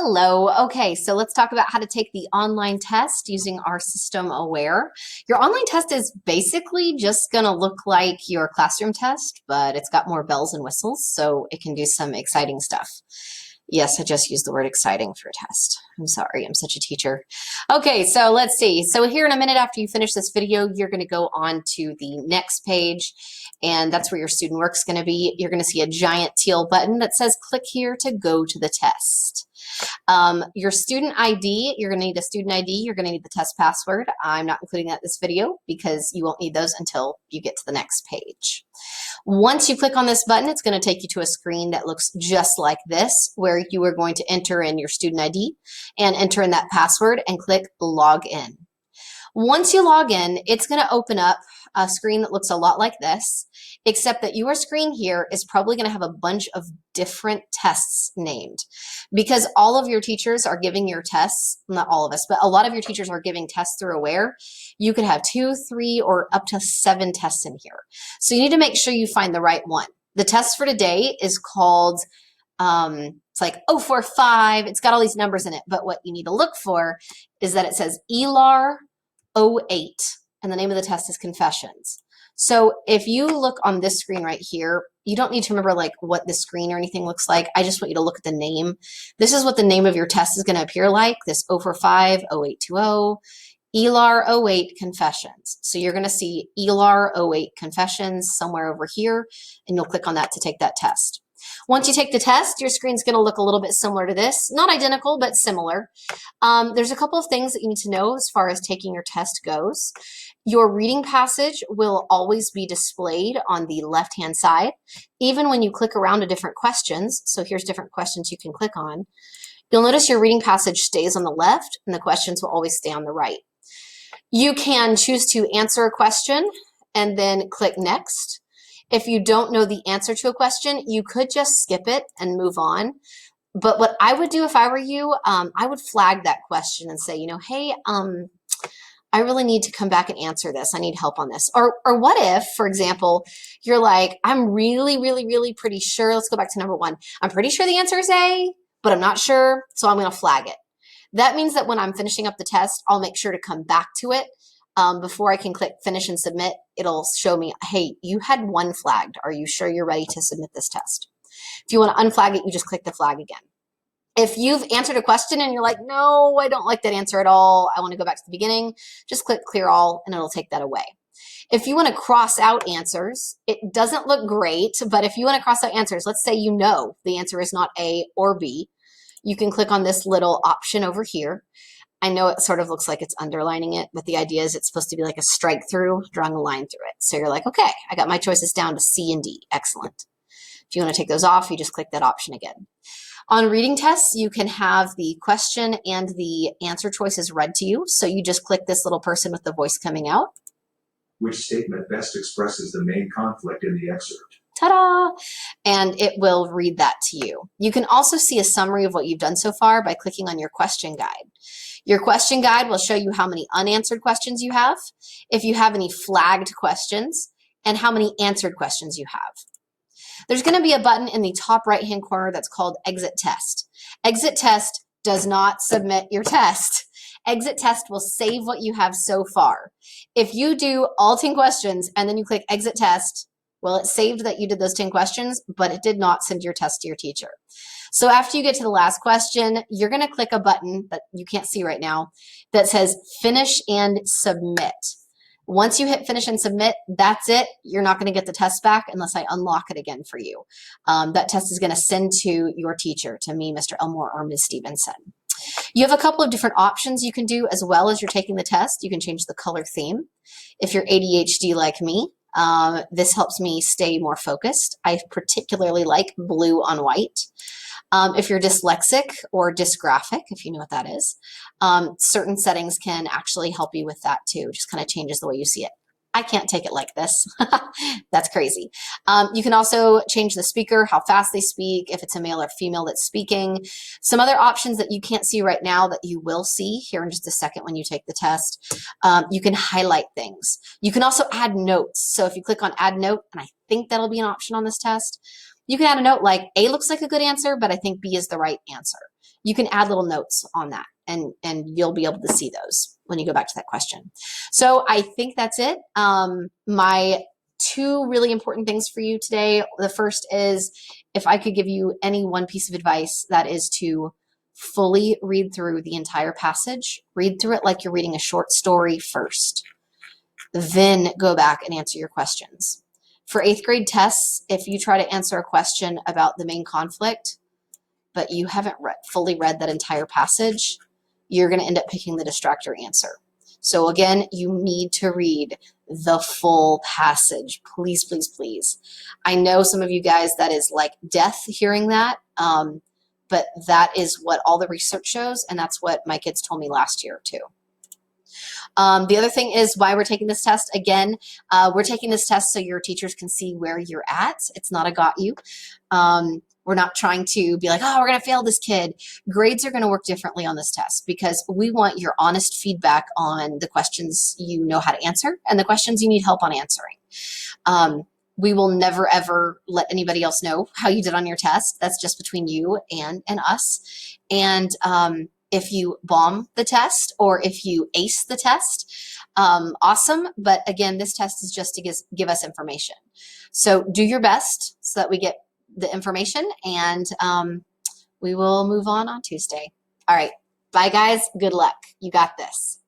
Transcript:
Hello. Okay, so let's talk about how to take the online test using our system aware. Your online test is basically just going to look like your classroom test, but it's got more bells and whistles, so it can do some exciting stuff. Yes, I just used the word exciting for test. I'm sorry, I'm such a teacher. Okay, so let's see. So here in a minute after you finish this video, you're going to go on to the next page, and that's where your student work's going to be. You're going to see a giant teal button that says click here to go to the test. Your student ID, you're going to need a student ID. You're going to need the test password. I'm not including that in this video because you won't need those until you get to the next page. Once you click on this button, it's going to take you to a screen that looks just like this, where you are going to enter in your student ID and enter in that password and click log in. Once you log in, it's going to open up a screen that looks a lot like this, except that your screen here is probably going to have a bunch of different tests named because all of your teachers are giving your tests, not all of us, but a lot of your teachers are giving tests through Aware. You could have 2, 3, or up to 7 tests in here. So you need to make sure you find the right one. The test for today is called, it's like 045. It's got all these numbers in it, but what you need to look for is that it says ELAR 08, and the name of the test is Confessions. So if you look on this screen right here, you don't need to remember like what the screen or anything looks like. I just want you to look at the name. This is what the name of your test is going to appear like, this 045 0820 ELAR 08 Confessions. So you're going to see ELAR 08 Confessions somewhere over here, and you'll click on that to take that test. Once you take the test, your screen's going to look a little bit similar to this. Not identical, but similar. There's a couple of things that you need to know as far as taking your test goes. Your reading passage will always be displayed on the left-hand side, even when you click around to different questions. So here's different questions you can click on. You'll notice your reading passage stays on the left, and the questions will always stay on the right. You can choose to answer a question and then click next. If you don't know the answer to a question, you could just skip it and move on. But what I would do if I were you, I would flag that question and say, hey, I really need to come back and answer this. I need help on this. Or what if, for example, you're like, I'm really pretty sure. Let's go back to number 1. I'm pretty sure the answer is A, but I'm not sure, so I'm going to flag it. That means that when I'm finishing up the test, I'll make sure to come back to it. Before I can click finish and submit, it'll show me, hey, you had 1 flagged. Are you sure you're ready to submit this test? If you want to unflag it, you just click the flag again. If you've answered a question and you're like, no, I don't like that answer at all, I want to go back to the beginning, just click clear all and it'll take that away. If you want to cross out answers, it doesn't look great, but if you want to cross out answers, let's say you know the answer is not A or B, you can click on this little option over here. I know it sort of looks like it's underlining it, but the idea is it's supposed to be like a strike through, drawing a line through it. So you're like, okay, I got my choices down to C and D. Excellent. If you want to take those off, you just click that option again. On reading tests, you can have the question and the answer choices read to you. So you just click this little person with the voice coming out. Which statement best expresses the main conflict in the excerpt? Ta-da! And it will read that to you. You can also see a summary of what you've done so far by clicking on your question guide. Your question guide will show you how many unanswered questions you have, if you have any flagged questions, and how many answered questions you have. There's going to be a button in the top right-hand corner that's called Exit Test. Exit Test does not submit your test. Exit Test will save what you have so far. If you do all 10 questions and then you click Exit Test, well, it saved that you did those 10 questions, but it did not send your test to your teacher. So after you get to the last question, you're going to click a button that you can't see right now that says Finish and Submit. Once you hit Finish and Submit, that's it. You're not going to get the test back unless I unlock it again for you. That test is going to send to your teacher, to me, Mr. Elmore or Ms. Stevenson. You have a couple of different options you can do as well as you're taking the test. You can change the color theme. If you're ADHD like me, this helps me stay more focused. I particularly like blue on white. If you're dyslexic or dysgraphic, if you know what that is, certain settings can actually help you with that too. Just kind of changes the way you see it. I can't take it like this. That's crazy. You can also change the speaker, how fast they speak, if it's a male or female that's speaking. Some other options that you can't see right now that you will see here in just a second when you take the test. You can highlight things. You can also add notes. So if you click on Add Note, and I think that'll be an option on this test, you can add a note like A looks like a good answer, but I think B is the right answer. you can add little notes on that, and you'll be able to see those when you go back to that question. So I think that's it. My two really important things for you today. The first is, if I could give you any one piece of advice, that is to fully read through the entire passage. Read through it like you're reading a short story first. Then go back and answer your questions. For 8th grade tests, if you try to answer a question about the main conflict, but you haven't fully read that entire passage, you're going to end up picking the distractor answer. So again, you need to read the full passage. Please, please, please. I know some of you guys, that is like death hearing that, but that is what all the research shows, and that's what my kids told me last year too. The other thing is why we're taking this test. Again, we're taking this test so your teachers can see where you're at. It's not a got you. We're not trying to be like, oh, we're going to fail this kid. Grades are going to work differently on this test because we want your honest feedback on the questions you know how to answer and the questions you need help on answering. We will never, ever let anybody else know how you did on your test. That's just between you and us. And if you bomb the test or if you ace the test, awesome. But again, this test is just to give us information. So do your best so that we get the information, and we will move on Tuesday. All right. Bye, guys. Good luck. You got this.